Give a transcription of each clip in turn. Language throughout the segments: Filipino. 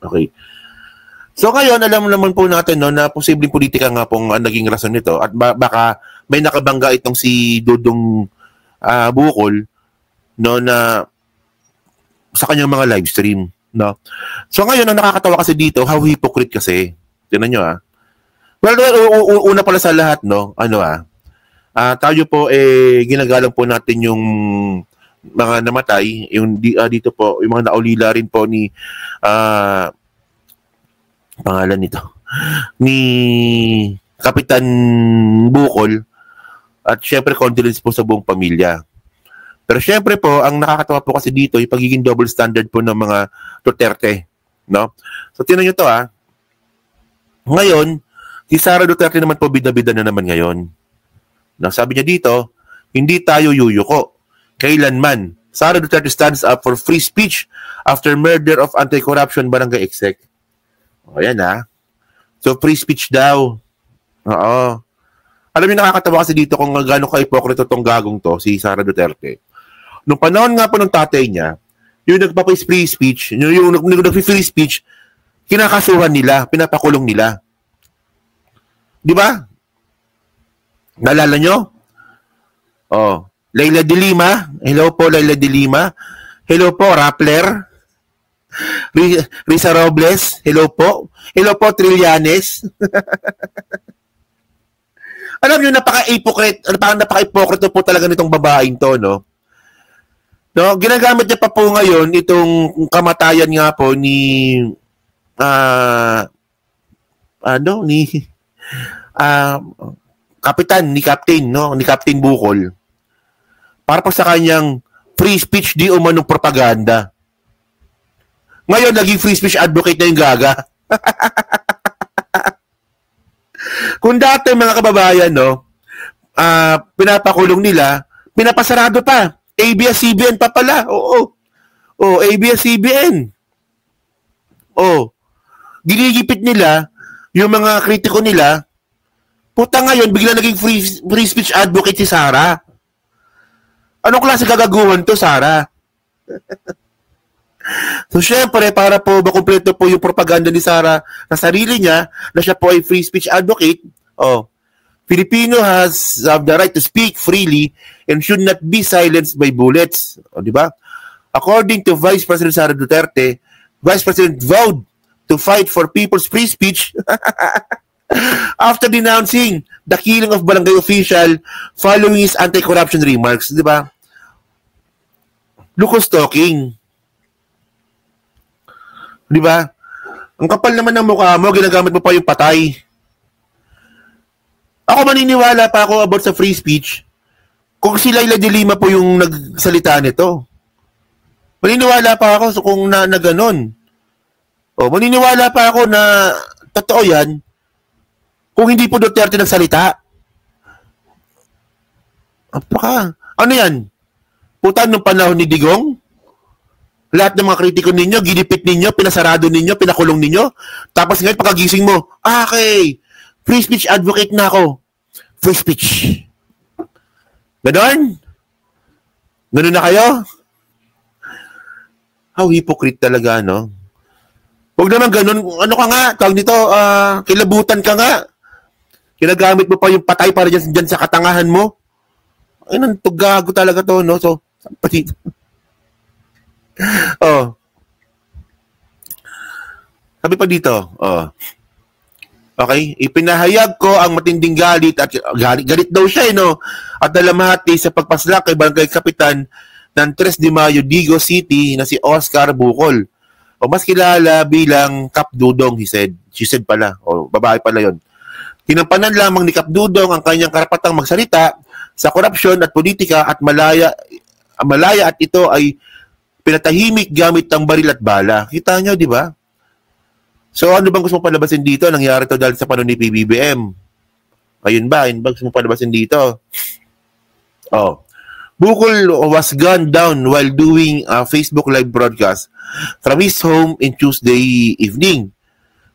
Okay. So ngayon, alam naman po natin no, na posibleng politika nga pong naging rason nito at baka may nakabangga itong si Dudong Bukol no, na sa kanyang mga live stream. No? So ngayon, ang nakakatawa kasi dito, how hypocrite kasi. Tingnan nyo Well, una pala sa lahat, no, tayo po, ginagalang po natin yung mga namatay, yung dito po, yung mga naulila rin po ni pangalan nito ni Kapitan Bukol at syempre condolence po sa buong pamilya. Pero syempre po, ang nakakatawa po kasi dito yung pagiging double standard po ng mga Duterte, no? So tingnan niyo to Ngayon, si Sara Duterte naman po bida-bida na naman ngayon. No, sabi niya dito, hindi tayo yuyuko. Kailanman, Sara Duterte stands up for free speech after murder of anti-corruption barangay exec. O yan So free speech daw. Oo. Alam niyo, nakakatawa kasi dito kung gaano ka-hipokrito tong gagong to, si Sara Duterte. Nung panahon nga po ng tatay niya, yung nagpapa-free speech, yung nag-free speech, kinakasuhan nila, pinapakulong nila. Di ba? Naalala nyo? Leila de Lima. Hello po, Leila de Lima. Hello po, Rappler. Risa Robles. Hello po. Hello po, Trillanes. Alam nyo, napaka-hypocrite po talaga nitong babaeng to, no? No, ginagamit niya pa po ngayon itong kamatayan nga po ni ni Captain Bukol para pa sa kanyang free speech di umanong propaganda. Ngayon, naging free speech advocate na yung gaga. Kung dati mga kababayan, no, pinapakulong nila, pinapasarado pa. ABS-CBN pa pala. Oo. ABS-CBN. Ginigipit nila yung mga kritiko nila. Puta ngayon, bigla naging free speech advocate si Sara. Anong klase gagaguhan to, Sara? So, syempre, para po makumpleto po yung propaganda ni Sara sa sarili niya, na siya po ay free speech advocate, Filipino has the right to speak freely and should not be silenced by bullets. Di ba? According to Vice President Sara Duterte, Vice President vowed to fight for people's free speech after denouncing the killing of barangay official following his anti-corruption remarks. Di ba? Lucas talking. Di ba? Ang kapal naman ng mukha mo, ginagamit mo pa yung patay. Ako maniniwala pa ako about sa free speech kung si Leila de Lima po yung nagsalita nito. Maniniwala pa ako kung na ganon. Maniniwala pa ako na totoo yan kung hindi po Duterte nagsalita. Ano yan? Puta, nung panahon ni Digong, lahat ng mga kritiko ninyo, ginipit ninyo, pinasarado ninyo, pinakulong ninyo, tapos ngayon pagkagising mo, okay, free speech advocate na ako. Free speech. Ganon? Ganon na kayo? How hypocrite talaga, no? Huwag naman ganon. Ano ka nga? Tawag nito, kilabutan ka nga. Kinagamit mo pa yung patay para dyan sa katangahan mo. Ay, nantugago talaga to, no? So, pati. Sabi pa dito, okay, ipinahayag ko ang matinding galit at galit daw siya, no? At dalamhati sa pagpaslak kay Barangay Kapitan ng 3 de Mayo, Digo City na si Oscar Bukol. O mas kilala bilang Kap Dudong, she said pala. Babae pala yon. Tinampanan lamang ni Kap Dudong ang kanyang karapatang magsalita sa korupsyon at politika at malaya at ito ay pinatahimik gamit ang baril at bala. Kita nyo, di ba? So, ano bang gusto mo palabasin dito? Nangyari to dahil sa panon ni PBBM. Ayun ba? Ayun ba gusto mo palabasin dito? Bukol was gunned down while doing a Facebook live broadcast from his home in Tuesday evening.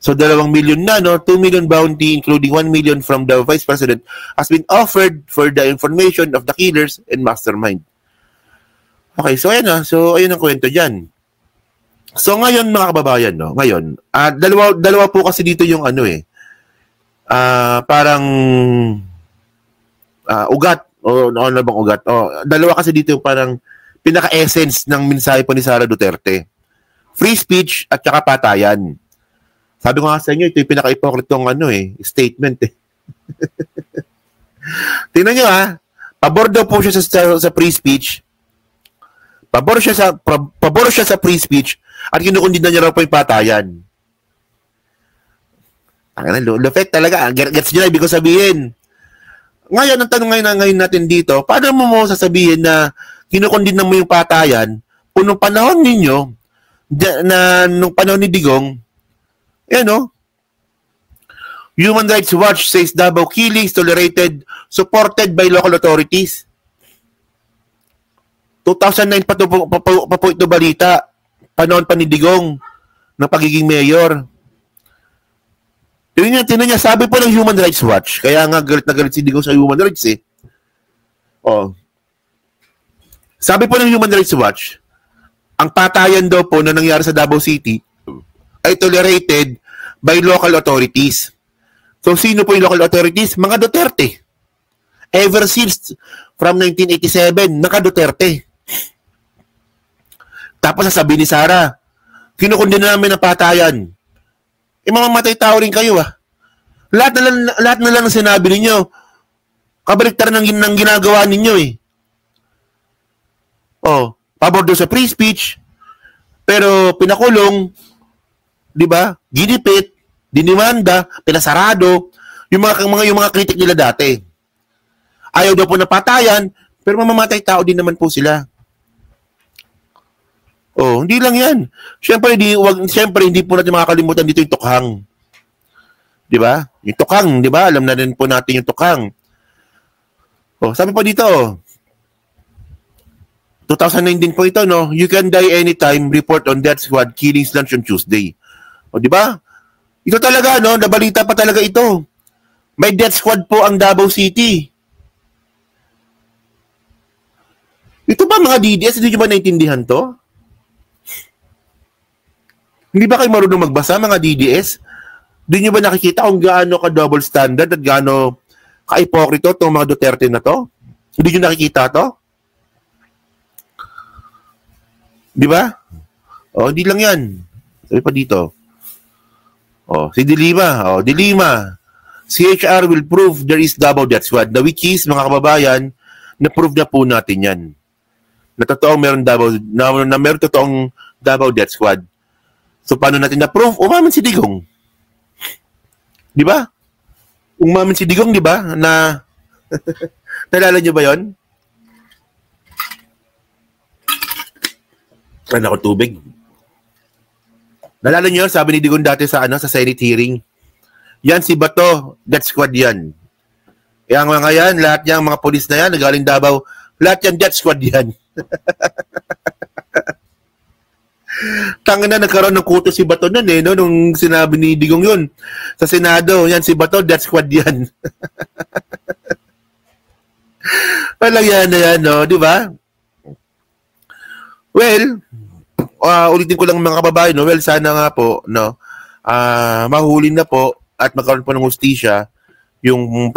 So, 2 million na, no? 2 million bounty, including 1 million from the Vice President, has been offered for the information of the killers and mastermind. Okay, so ayan So, ayun ang kwento dyan. So ngayon mga kababayan, no, ngayon, dalawa po kasi dito yung ano parang ugat o ano bang ugat. Dalawa kasi dito yung parang pinaka-essence ng mensahe po ni Sara Duterte. Free speech at saka patayan. Sabi ko nga sa inyo, ito yung pinaka-ipokritong statement eh. Tingnan nyo pabor daw po siya sa free speech. Pabor siya sa free speech at kinukundina niya raw po yung patayan. Lufet talaga. Gets nyo na ibig ko sabihin. Ngayon, ang tanong ngayon natin dito, paano mo sasabihin na kinukundina mo yung patayan kung nung panahon ninyo, nung panahon ni Digong, Human Rights Watch says Davao killings tolerated, supported by local authorities. 2009 pa po ito balita. Panahon pa ni Digong ng pagiging mayor. Tingnan niya, sabi po ng Human Rights Watch, kaya nga galit na galit si Digong sa Human Rights eh. Sabi po ng Human Rights Watch, ang patayan daw po na nangyari sa Davao City ay tolerated by local authorities. So, sino po yung local authorities? Mga Duterte. Ever since, from 1987, naka-Duterte. Tapos sasabihin ni Sara, kinukundina namin ang patayan. Mamamatay tao rin kayo Lahat na lang sinabi ninyo, kabaliktaran ng ginagawa ninyo eh. Pabor doon sa free speech, pero pinakulong, di ba? Ginipit, dinimanda, pinasarado, yung mga kritik nila dati. Ayaw daw po na patayan, pero mamamatay tao din naman po sila. Hindi lang yan. Siyempre, hindi po natin makakalimutan dito yung tukhang. Di ba? Yung tukhang, di ba? Alam na rin po natin yung tukhang. Sabi po dito, 2019 po ito, no? You can die anytime, report on death squad, killings lunch on Tuesday. Di ba? Ito talaga, no? Nabalita pa talaga ito. May death squad po ang Davao City. Ito ba mga DDS? Hindi nyo ba naintindihan to? Hindi ba kayo marunong magbasa, mga DDS? Hindi nyo ba nakikita kung gaano ka-double standard at gaano ka-ipokrito itong mga Duterte na to? Hindi nyo nakikita to? Di ba? Hindi lang yan. Sabi pa dito. Si Dilima. Dilima. CHR will prove there is Davao Death Squad. The which is, mga kababayan, na-prove na po natin yan. Na totoong meron totoong Davao Death Squad. So, paano natin na-prove? Umamin si Digong. Di ba? Umamin si Digong, di ba? Nalala nyo ba yon? Ano ko tubig? Nalala nyo, sabi ni Digong dati sa Senate hearing, yan si Bato, Death Squad yan. Yang mga yan, lahat yung mga polis na yan, nagaling Davao, lahat yan Death Squad yan. Tanga na, nagkaroon ng kuto si Bato nun no? Nung sinabi ni Digong yun sa Senado, yan si Bato, Death Squad yan. Walang yan na yan, no? Di ba? Well, ulitin ko lang mga kababayan, no? Well, sana nga po, no? Mahuli na po at magkaroon po ng hustisya yung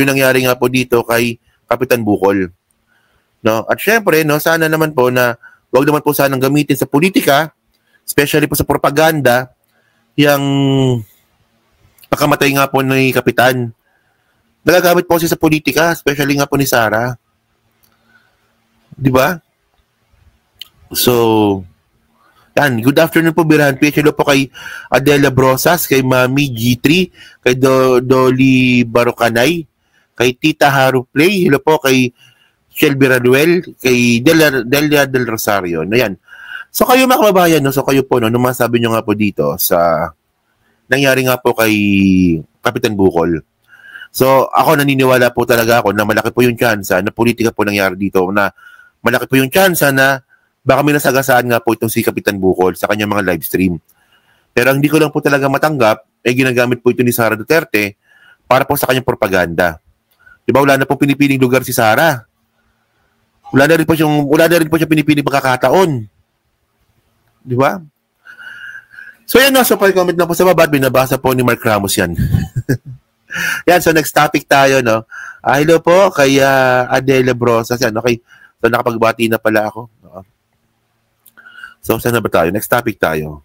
nangyari nga po dito kay Kapitan Bukol. No? At syempre, no, sana naman po na wag naman po sanang gamitin sa politika, especially po sa propaganda, yung pagkamatay nga po ni Kapitan. Nagagamit po siya sa politika, especially nga po ni Sara. Di ba? So, yan. Good afternoon po, Birahan PH. Hello po kay Adela Brosas, kay Mami G3, kay Dolly Barocanay, kay Tita Haru Play. Hello po kay Shelby Ranuel, kay Delia del Rosario. Ayan. So kayo mga kababayan, no? So kayo po, no? Masabi nyo nga po dito sa nangyari nga po kay Kapitan Bukol. So ako naniniwala po talaga ako na malaki po yung tsansa na politika po nangyari dito, na malaki po yung tsansa na baka may nasagasaan nga po itong si Kapitan Bukol sa kanyang mga live stream. Pero ang hindi ko lang po talaga matanggap, ginagamit po ito ni Sara Duterte para po sa kanyang propaganda. Diba, wala na po pinipiling lugar si Sara. Wala na rin po siya pinipiling pagkakataon. Di ba? So yan na, so comment na po sa baba at binabasa po ni Mark Ramos yan. Yan, so next topic tayo, no? Hello po kay Adela Brosas. Yan, okay. So nakapagbati na pala ako. So saan na ba tayo? Next topic tayo.